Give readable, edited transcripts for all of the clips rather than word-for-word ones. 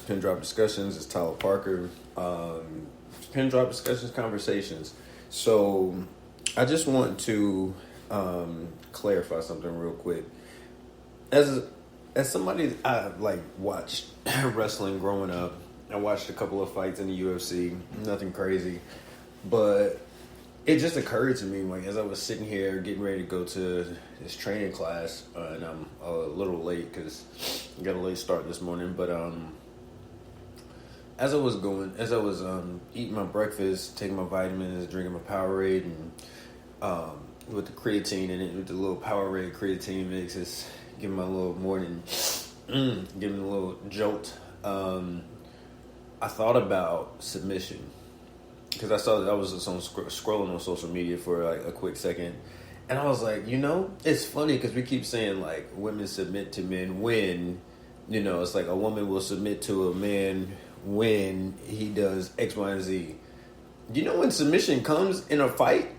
Pin Drop Discussions. It's Tyler Parker. Pin Drop Discussions Conversations. So I just want to clarify something real quick. As somebody I watched wrestling growing up, I watched a couple of fights in the UFC. Nothing crazy, but it just occurred to me as I was sitting here getting ready to go to this training class, and I'm a little late because I got a late start this morning. But as I was eating my breakfast, taking my vitamins, drinking my Powerade, and with the creatine in it, with the little Powerade creatine mix, it's giving my little morning, giving a little jolt. I thought about submission. Because I saw that I was just scrolling on social media for a quick second. And I was like, it's funny because we keep saying women submit to men when, it's like a woman will submit to a man when he does X, Y, and Z. When submission comes in a fight?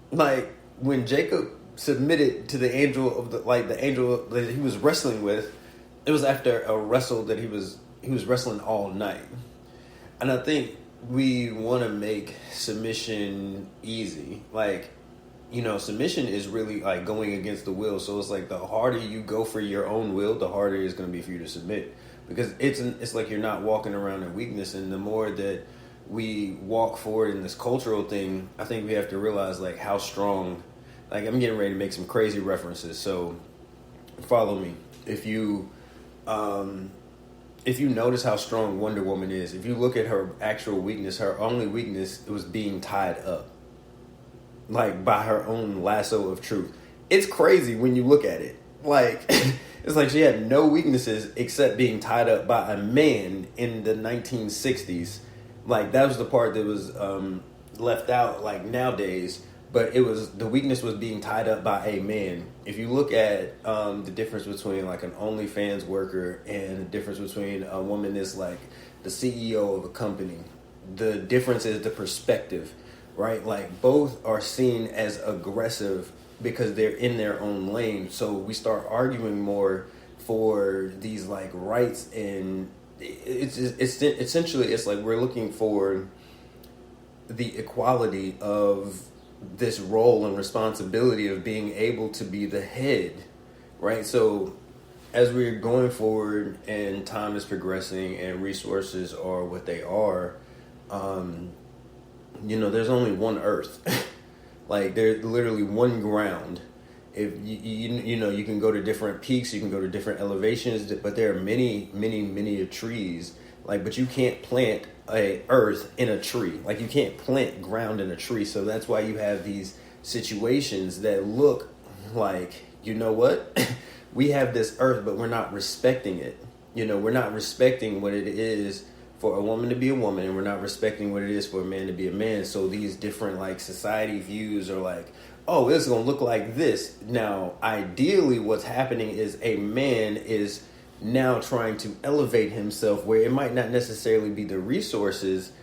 When Jacob submitted to the angel of the angel that he was wrestling with, it was after a wrestle that he was wrestling all night. And I think we want to make submission easy. Submission is really going against the will. So it's the harder you go for your own will, the harder it's going to be for you to submit. Because it's like you're not walking around in weakness. And the more that we walk forward in this cultural thing, I think we have to realize how strong, I'm getting ready to make some crazy references. So follow me. If you notice how strong Wonder Woman is, if you look at her actual weakness, her only weakness was being tied up. By her own lasso of truth. It's crazy when you look at it. It's she had no weaknesses except being tied up by a man in the 1960s. That was the part that was left out nowadays. But the weakness was being tied up by a man. If you look at the difference between an OnlyFans worker and the difference between a woman that's the CEO of a company, the difference is the perspective, right? Both are seen as aggressive because they're in their own lane. So we start arguing more for these rights, and it's essentially we're looking for the equality of this role and responsibility of being able to be the head, right? So as we're going forward and time is progressing and resources are what they are, there's only one earth. There's literally one ground. If you can go to different peaks, you can go to different elevations, but there are many trees. But you can't plant a earth in a tree. You can't plant ground in a tree. So that's why you have these situations that look what? We have this earth, but we're not respecting it. We're not respecting what it is for a woman to be a woman, and we're not respecting what it is for a man to be a man. So these different society views are oh, it's going to look like this. Now, ideally what's happening is a man is now trying to elevate himself where it might not necessarily be the resources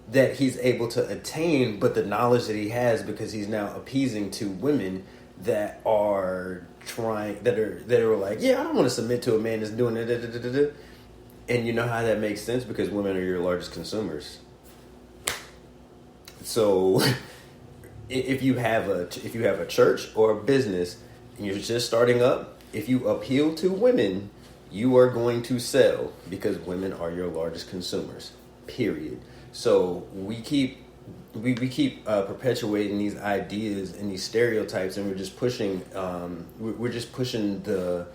that he's able to attain, but the knowledge that he has, because he's now appeasing to women that are yeah, I don't want to submit to a man that's doing it. And you know how that makes sense? Because women are your largest consumers. So if you have a church or a business and you're just starting up, if you appeal to women, you are going to sell because women are your largest consumers, period. So we keep perpetuating these ideas and these stereotypes, and we're pushing the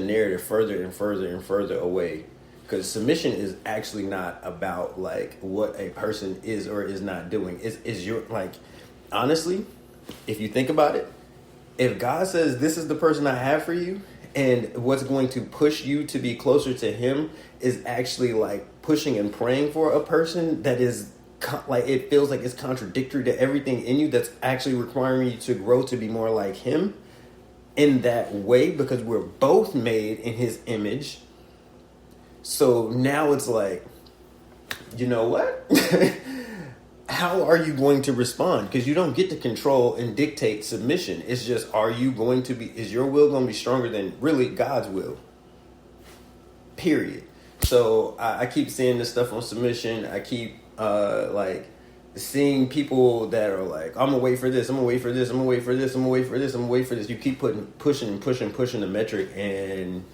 narrative further and further and further away. Because submission is actually not about what a person is or is not doing. Is your honestly, if you think about it, if God says this is the person I have for you, and what's going to push you to be closer to him is actually pushing and praying for a person that is it feels like it's contradictory to everything in you, that's actually requiring you to grow to be more like him in that way, because we're both made in his image. So now it's you know what? How are you going to respond? Because you don't get to control and dictate submission. It's just, is your will going to be stronger than really God's will? Period. So I keep seeing this stuff on submission. I keep like seeing people that are like, I'm gonna wait for this, I'm gonna wait for this, I'm gonna wait for this, I'm gonna wait for this, I'm gonna wait for this. You keep pushing the metric and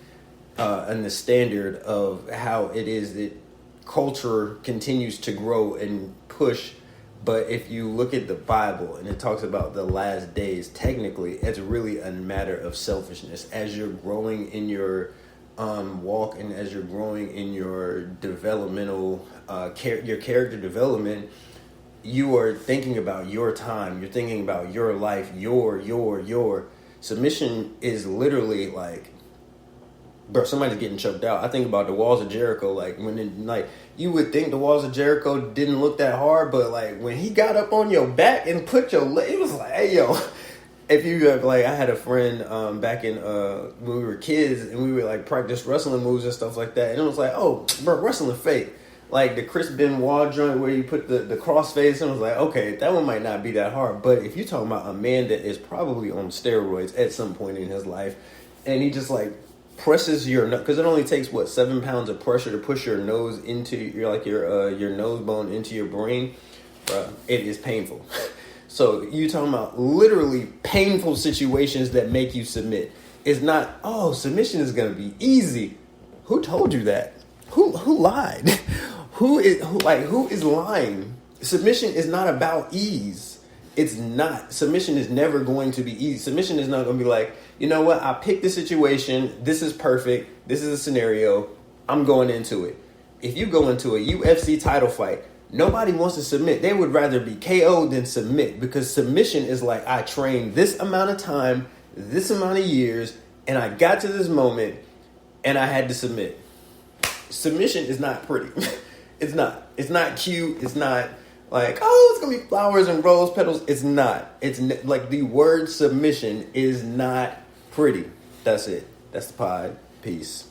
the standard of how it is that culture continues to grow and push. But if you look at the Bible and it talks about the last days, technically it's really a matter of selfishness. As you're growing in your walk and as you're growing in your developmental your character development, you are thinking about your time, you're thinking about your life, your submission is literally like, bro, somebody's getting choked out. I think about the walls of Jericho, like you would think the walls of Jericho didn't look that hard, but like when he got up on your back and put your leg, it was like, hey yo. If you have, like, I had a friend back in when we were kids and we would like practice wrestling moves and stuff like that, and it was like, oh, bro, wrestling fake. Like the Chris Benoit joint where you put the crossface, and I was like, okay, that one might not be that hard. But if you're talking about a man that is probably on steroids at some point in his life, and he just like presses your nose, because it only takes 7 pounds of pressure to push your nose into your nose bone into your brain, bro, it is painful. So you talking about literally painful situations that make you submit. It's not, oh, submission is gonna be easy. Who told you that? Who lied? Who is lying? Submission is not about ease. It's not. Submission is never going to be easy. Submission is not going to be like, you know what? I picked the situation. This is perfect. This is a scenario. I'm going into it. If you go into a UFC title fight, nobody wants to submit. They would rather be KO'd than submit, because submission is like, I trained this amount of time, this amount of years, and I got to this moment and I had to submit. Submission is not pretty. It's not. It's not cute. It's not like, oh, it's gonna be flowers and rose petals. It's not. Like the word submission is not pretty. That's it. That's the pod. Peace.